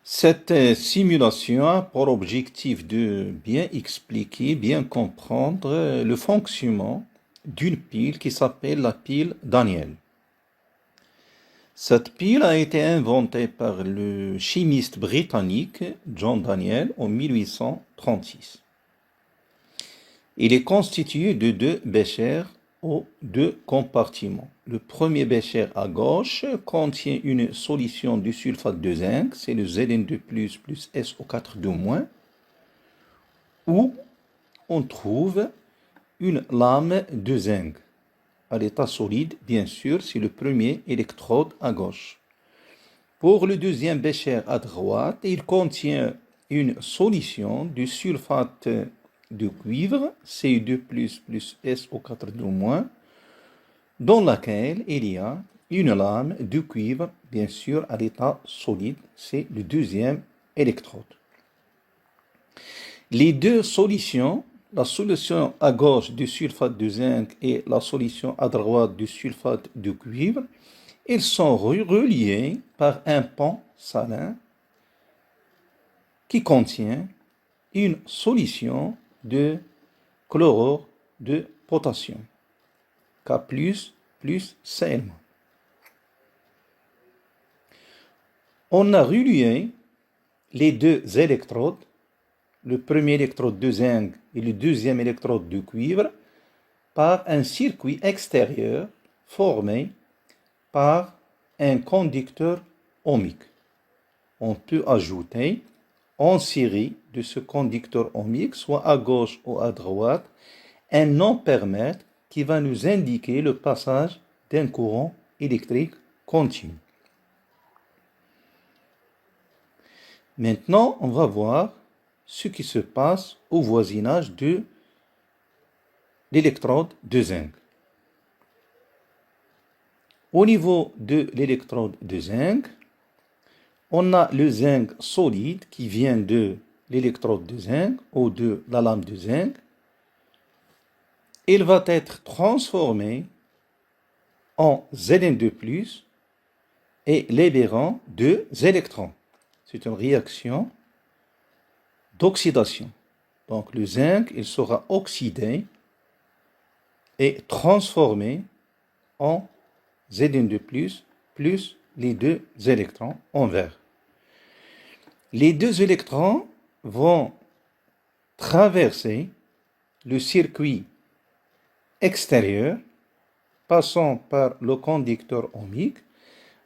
Cette simulation a pour objectif de bien expliquer, bien comprendre le fonctionnement d'une pile qui s'appelle la pile Daniel. Cette pile a été inventée par le chimiste britannique John Daniel en 1836. Il est constitué de deux béchers aux deux compartiments. Le premier bécher à gauche contient une solution du sulfate de zinc, c'est le Zn2+, plus SO4 où on trouve une lame de zinc. À l'état solide, bien sûr, c'est le premier électrode à gauche. Pour le deuxième bécher à droite, il contient une solution du sulfate de cuivre, Cu2+, plus SO4 dans laquelle il y a une lame de cuivre, bien sûr, à l'état solide, c'est le deuxième électrode. Les deux solutions, la solution à gauche du sulfate de zinc et la solution à droite du sulfate de cuivre, ils sont reliés par un pont salin qui contient une solution de chlorure de potassium, K+, plus Cl-. On a relié les deux électrodes, le premier électrode de zinc et le deuxième électrode de cuivre, par un circuit extérieur formé par un conducteur ohmique. On peut ajouter en série de ce conducteur ohmique, soit à gauche ou à droite, un ampèremètre qui va nous indiquer le passage d'un courant électrique continu. Maintenant, on va voir ce qui se passe au voisinage de l'électrode de zinc. Au niveau de l'électrode de zinc, on a le zinc solide qui vient de l'électrode de zinc ou de la lame de zinc. Il va être transformé en Zn2+, et libérant deux électrons. C'est une réaction d'oxydation. Donc le zinc, il sera oxydé et transformé en Zn2+, plus les deux électrons en vert. Les deux électrons vont traverser le circuit extérieur, passant par le conducteur ohmique.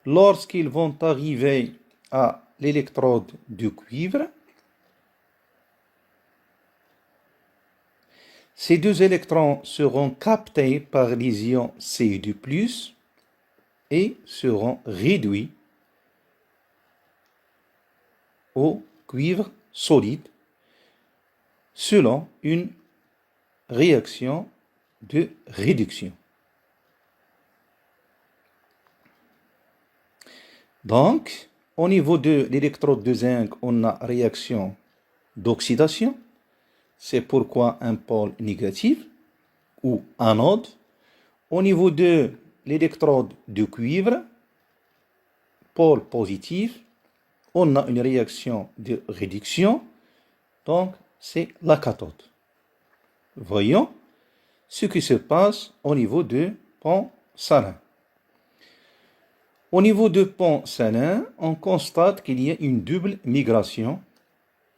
Lorsqu'ils vont arriver à l'électrode de cuivre, ces deux électrons seront captés par les ions Cu2+, et seront réduits au cuivre solide selon une réaction de réduction. Donc, au niveau de l'électrode de zinc, on a réaction d'oxydation. C'est pourquoi un pôle négatif ou anode. Au niveau de l'électrode de cuivre, pôle positif, on a une réaction de réduction. Donc, c'est la cathode. Voyons ce qui se passe au niveau de pont salin. Au niveau de pont salin, on constate qu'il y a une double migration.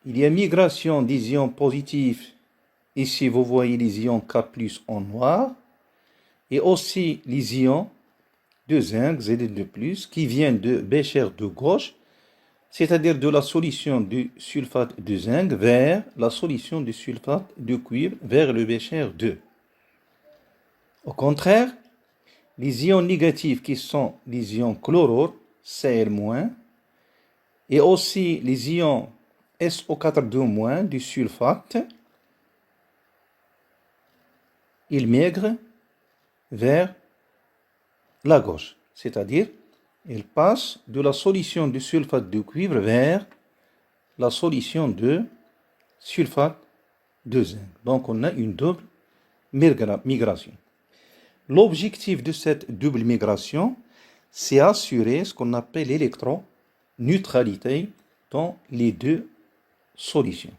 Il y a migration des ions positifs. Ici, vous voyez les ions K+ en noir. Et aussi les ions de zinc, Zn2+, qui viennent de bécher de gauche, c'est-à-dire de la solution du sulfate de zinc vers la solution du sulfate de cuivre vers le bécher 2. Au contraire, les ions négatifs qui sont les ions chlorure, Cl-, et aussi les ions SO4 du sulfate, ils migrent vers la gauche, c'est-à-dire ils passent de la solution du sulfate de cuivre vers la solution de sulfate de zinc. Donc on a une double migration. L'objectif de cette double migration, c'est assurer ce qu'on appelle l'électroneutralité dans les deux solutions.